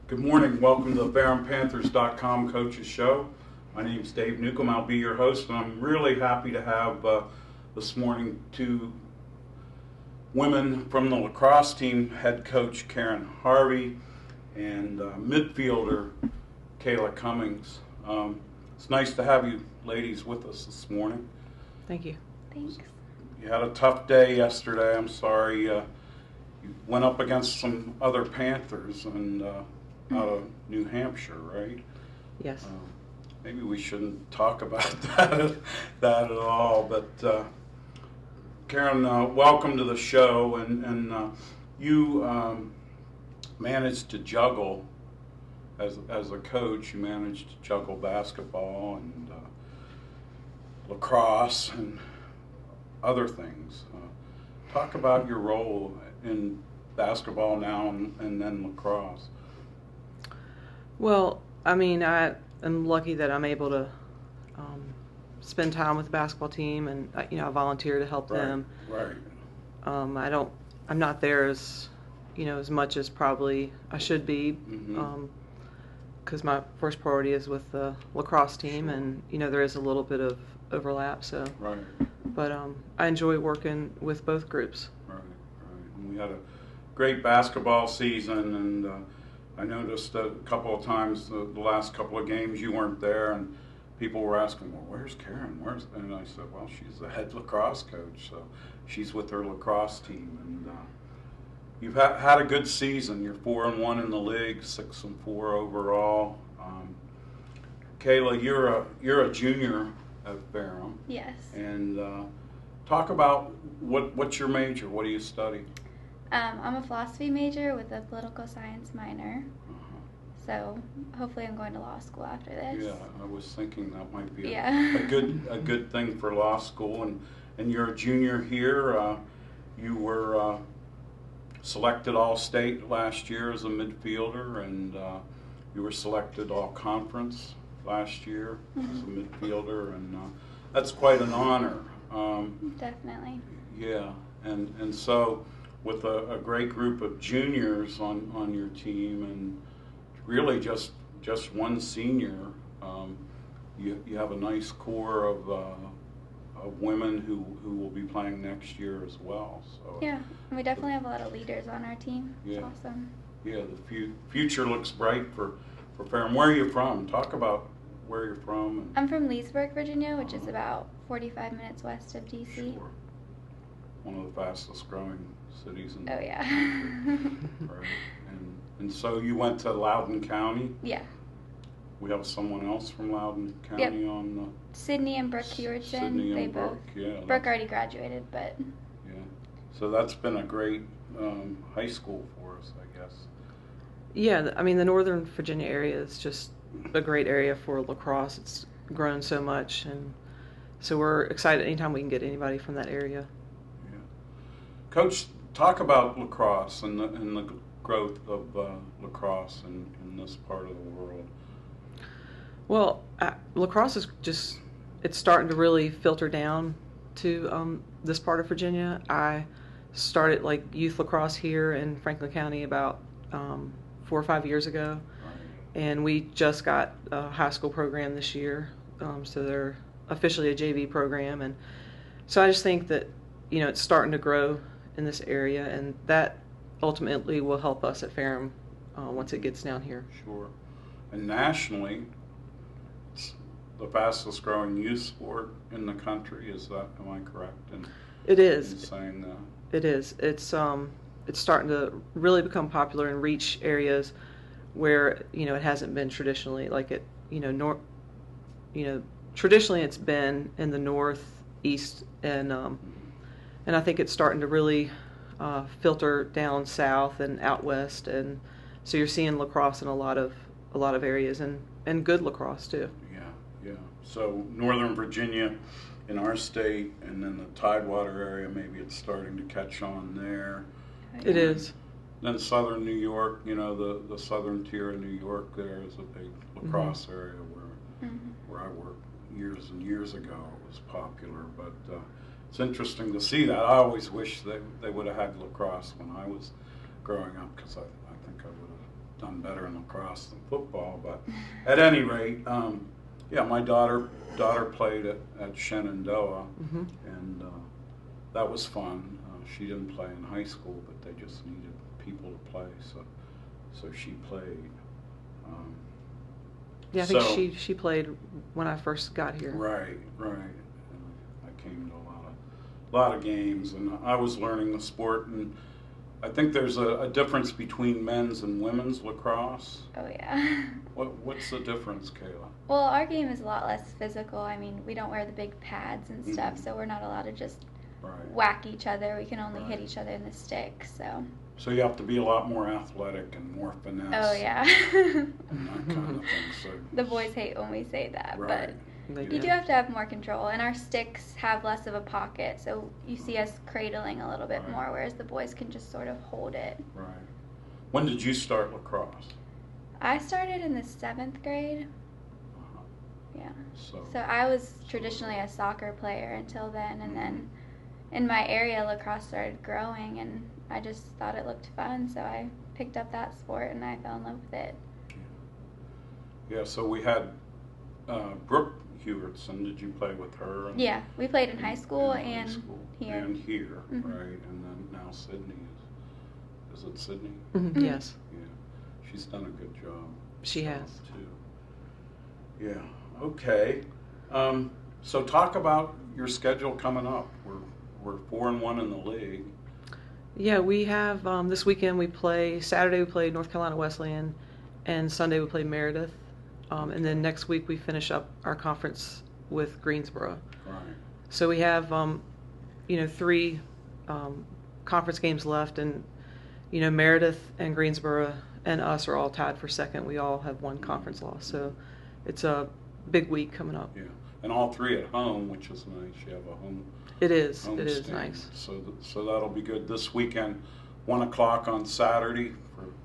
Good morning. Welcome to the FarhamPanthers.com Coaches Show. My name is Dave Newcombe. I'll be your host, and I'm really happy to have this morning two women from the lacrosse team, head coach Karen Harvey and midfielder Caila Cummings. It's nice to have you ladies with us this morning. Thank you. Thanks. You had a tough day yesterday. I'm sorry. You went up against some other Panthers and out of New Hampshire, right? Yes. Maybe we shouldn't talk about that at all. But Karen, welcome to the show. And you managed to juggle as a coach. You managed to juggle basketball and lacrosse and other things. Talk about your role in basketball now and then lacrosse. Well, I mean, I am lucky that I'm able to spend time with the basketball team, and I volunteer to help them. Right. I'm not there as much as probably I should be, because my first priority is with the lacrosse team, Sure. and there is a little bit of overlap. So. Right. But I enjoy working with both groups. Right. And we had a great basketball season, and I noticed a couple of times the last couple of games you weren't there, and people were asking, well, where's Karen? And I said, well, she's the head lacrosse coach, so she's with her lacrosse team. And you've had a good season. You're 4-1 in the league, 6-4 overall. Kayla, you're a junior at Farham. Yes. And talk about what's your major? What do you study? I'm a philosophy major with a political science minor. So hopefully I'm going to law school after this. Yeah, I was thinking that might be Yeah. a good thing for law school. And you're a junior here. You were selected All-State last year as a midfielder, and you were selected All-Conference last year as a midfielder, and that's quite an honor. Definitely. Yeah, and so with a great group of juniors on your team, and really just one senior, you have a nice core of women who will be playing next year as well. So Yeah, and we definitely have a lot of leaders on our team. It's Yeah. awesome. yeah, the future looks bright for Farham. Where are you from? Talk about where you're from. And I'm from Leesburg, Virginia, which is about 45 minutes west of D.C. Sure. One of the fastest growing cities in the Oh, yeah. Right. And so you went to Loudoun County. Yeah. We have someone else from Loudoun County on the Sydney and Brooke Hewardson. Sydney and They Brooke. both. Yeah. Brooke already graduated, but. Yeah. So that's been a great high school for us, I guess. Yeah, I mean, the Northern Virginia area is just a great area for lacrosse. It's grown so much, and so we're excited anytime we can get anybody from that area. Yeah. Coach, talk about lacrosse and the growth of lacrosse in this part of the world. Well, lacrosse is it's starting to really filter down to this part of Virginia. I started youth lacrosse here in Franklin County about 4 or 5 years ago. And we just got a high school program this year, so they're officially a JV program. And so I just think that, it's starting to grow in this area, and that ultimately will help us at Farham once it gets down here. Sure. And nationally, it's the fastest growing youth sport in the country. Am I correct in saying that? It is. It's starting to really become popular and reach areas where it hasn't been traditionally. Traditionally it's been in the northeast, and I think it's starting to really filter down south and out west, and so you're seeing lacrosse in a lot of areas, and good lacrosse too. Yeah. So Northern Virginia in our state, and then the Tidewater area, maybe it's starting to catch on there. It is. Then southern New York, the southern tier of New York, there is a big lacrosse area where I worked years and years ago. It was popular, but it's interesting to see that. I always wish they would have had lacrosse when I was growing up, because I think I would have done better in lacrosse than football. But at any rate, yeah, my daughter played at Shenandoah, and that was fun. She didn't play in high school, but they just needed people to play, so she played. Yeah, I think she played when I first got here. Right. And I came to a lot of games, and I was learning the sport, and I think there's a difference between men's and women's lacrosse. Oh, yeah. What's the difference, Kayla? Well, our game is a lot less physical. I mean, we don't wear the big pads and stuff, so we're not allowed to just whack each other. We can only hit each other in the stick, so. So you have to be a lot more athletic and more finesse. Oh, yeah. And that kind of thing. So, the boys hate when we say that, but you do do. have to have more control. And our sticks have less of a pocket, so you see us cradling a little bit more, whereas the boys can just sort of hold it. Right. When did you start lacrosse? I started in the 7th grade. Yeah. So I was traditionally a soccer player until then, and then in my area, lacrosse started growing, and I just thought it looked fun, so I picked up that sport, and I fell in love with it. Yeah, so we had Brooke Hewertson. Did you play with her? Yeah, we played in high school and here. And here, right? And then now Sydney is it Sydney? Yes. Yeah, she's done a good job. She has. Too. Yeah, okay. So talk about your schedule coming up. We're 4-1 in the league. Yeah, we have this weekend Saturday we play North Carolina Wesleyan, and Sunday we play Meredith. And then next week we finish up our conference with Greensboro. Right. So we have, 3 conference games left, and, Meredith and Greensboro and us are all tied for second. We all have 1 conference loss. So it's a big week coming up. Yeah, and all 3 at home, which is nice. You have a home. It is. Home It is stand. nice. So that'll be good this weekend. 1 o'clock on Saturday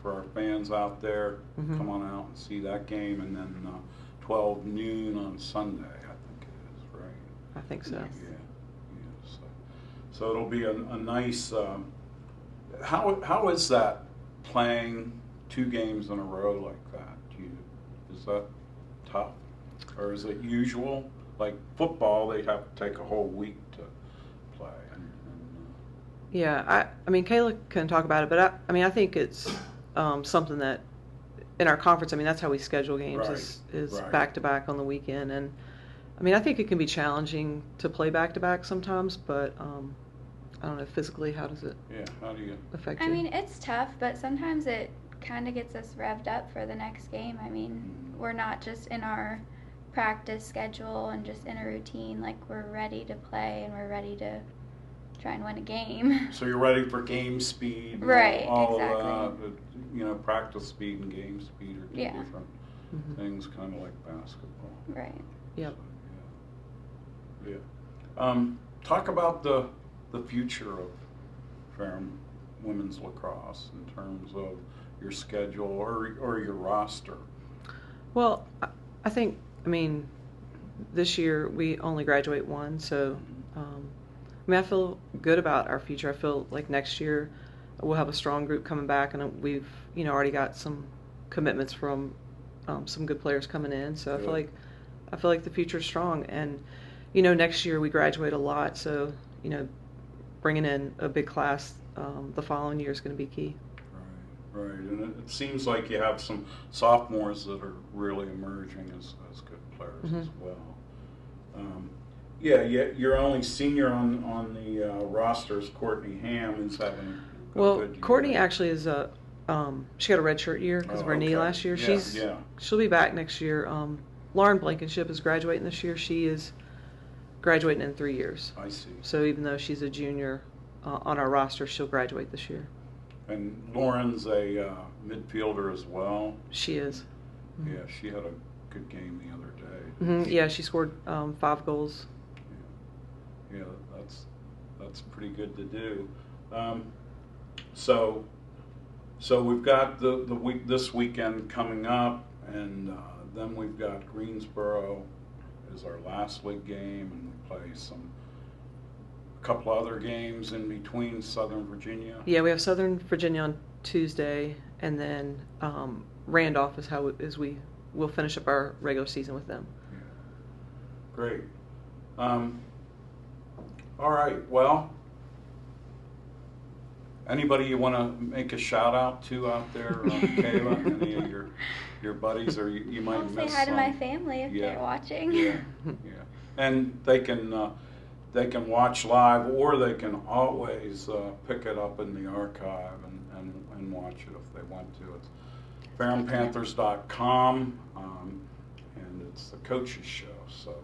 for our fans out there. Come on out and see that game, and then 12 noon on Sunday, I think it is, right? I think so. Yes. Yeah. So it'll be a nice. How is that playing 2 games in a row like that? Is that tough, or is it usual? Like football, they have to take a whole week to play. Yeah, I mean, Kayla can talk about it, but I think it's something that in our conference, I mean, that's how we schedule games is back to back on the weekend, and I mean, I think it can be challenging to play back to back sometimes, but I don't know, physically, how does it? Yeah, how do you affect you? I mean, it's tough, but sometimes it kind of gets us revved up for the next game. I mean, we're not just in our practice schedule and just in a routine. Like, we're ready to play and we're ready to try and win a game. So you're ready for game speed, right? All Exactly. practice speed and game speed are 2 different things, kind of like basketball. Right. Yep. So, yeah. Talk about the future of Ferrum women's lacrosse in terms of your schedule or your roster. Well, I think, I mean, this year we only graduate 1, so I mean, I feel good about our future. I feel like next year we'll have a strong group coming back, and we've already got some commitments from some good players coming in. So I feel like the future is strong, and next year we graduate a lot, so bringing in a big class the following year is going to be key. Right, and it seems like you have some sophomores that are really emerging as good players as well. Yeah, your only senior on the roster is Courtney Ham, who's having a good year. Courtney actually is she got a redshirt year because of her knee last year. She'll be back next year. Lauren Blankenship is graduating this year. She is graduating in 3 years. I see. So even though she's a junior on our roster, she'll graduate this year. And Lauren's a midfielder as well. She is. Yeah, she had a good game the other day. Yeah, she scored 5 goals. Yeah, that's pretty good to do. So we've got this weekend coming up, and then we've got Greensboro is our last league game, and we play a couple other games in between. Southern Virginia. Yeah, we have Southern Virginia on Tuesday, and then Randolph is we will finish up our regular season with them. Yeah. Great. All right. Well, anybody you want to make a shout out to out there, Kayla? Any of your buddies, or you might I'll miss say hi to my some? family if Yeah. they're watching. Yeah, yeah. And they can watch live, or they can always pick it up in the archive and watch it if they want to. It's FarronPanthers.com, and it's the coaches show. So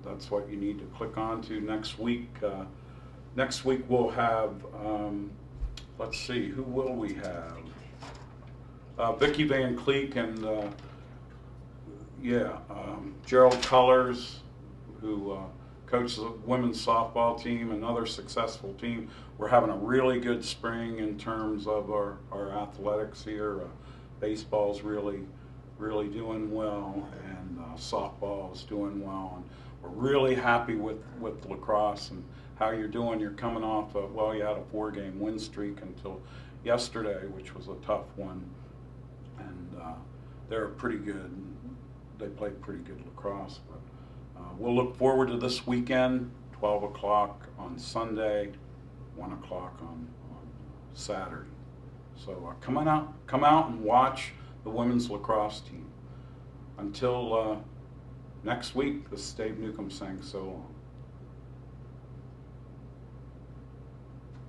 that's what you need to click on to next week. Next week we'll have, let's see, who will we have? Vicki Van Cleek and Gerald Cullers, who coaches the women's softball team, another successful team. We're having a really good spring in terms of our athletics here. Baseball's really doing well, and softball is doing well. And we're really happy with lacrosse and how you're doing. You're coming off you had a 4-game win streak until yesterday, which was a tough one. And they're pretty good. They play pretty good lacrosse. But we'll look forward to this weekend, 12 o'clock on Sunday, 1 o'clock on Saturday. So come out and watch the women's lacrosse team. Until next week, this is Dave Newcombe saying so long.